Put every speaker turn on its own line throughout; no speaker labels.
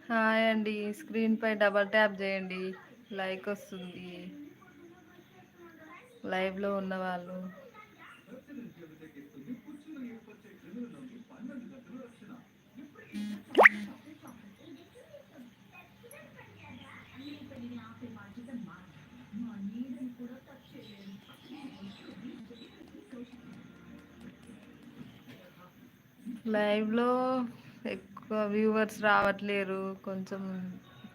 Hi అండి. స్క్రీన్పై double tap చేయండి, లైక్ వస్తుంది. లైవ్లో ఉన్నవాళ్ళు లైవ్లో ఎక్కువ వ్యూవర్స్ రావట్లేరు. కొంచెం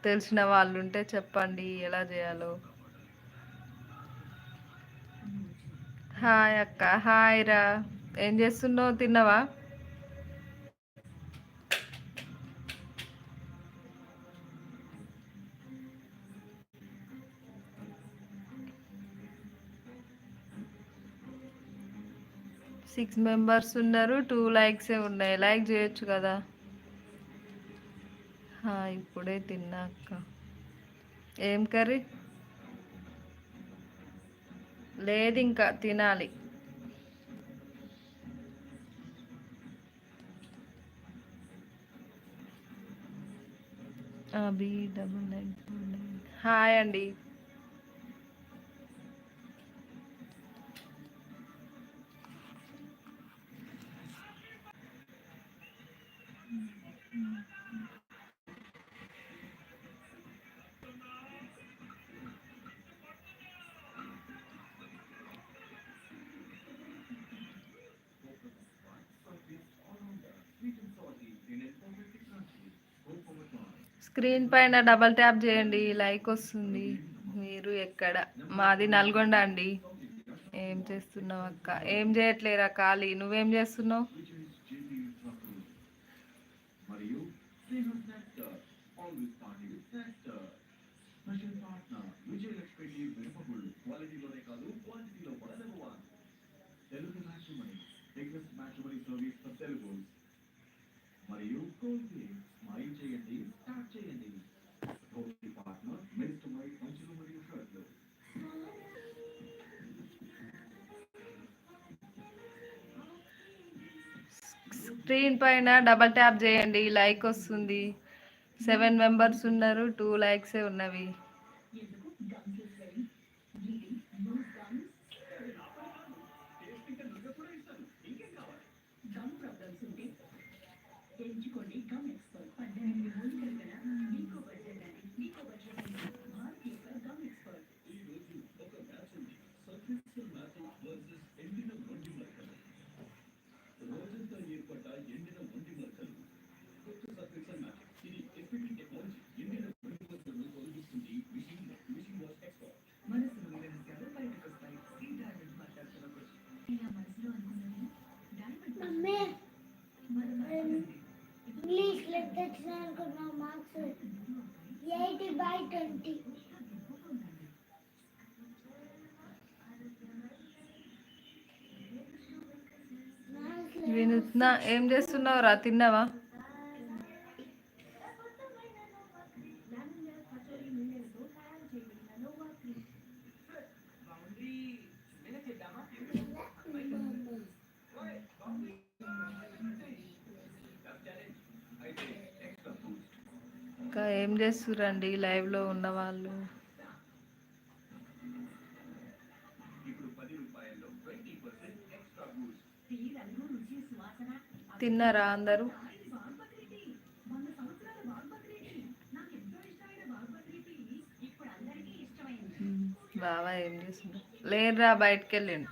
తెలిసిన వాళ్ళు ఉంటే చెప్పండి ఎలా చేయాలో. హాయ్ అక్క. హాయ్ రా. ఏం చేస్తున్నావు? తిన్నావా? సిక్స్ మెంబర్స్ ఉన్నారు, 2 లైక్సే ఉన్నాయి. లైక్ చేయొచ్చు కదా. ఇప్పుడే తిన్నా అక్క. ఏం కర్రీ? లేదు, ఇంకా తినాలి. హాయ్ అండి. స్క్రీన్ పైన డబల్ ట్యాప్ చేయండి, లైక్ వస్తుంది. మీరు ఎక్కడ? మాది నల్గొండ అండి. ఏం చేస్తున్నావు అక్క? ఏం చేయట్లేరా, ఖాళీ. నువ్వేం చేస్తున్నావు? స్క్రీన్ పైన డబల్ ట్యాప్ చేయండి, లైక్ వస్తుంది. 7 మెంబర్స్ ఉన్నారు, 2 లైక్సే ఉన్నవి.
ఇంగ్లీష్ లెక్చర్ అనుకున్నా మార్క్స్ 80/20.
వినూత్న, ఏం చేస్తున్నావు రా? తిన్నావా? ఇంకా ఏం చేస్తురండి లైవ్లో ఉన్న వాళ్ళు? తిన్నారా అందరూ? బావా ఏం చేస్తున్నా? లేరురా, బయటకు వెళ్ళిండు.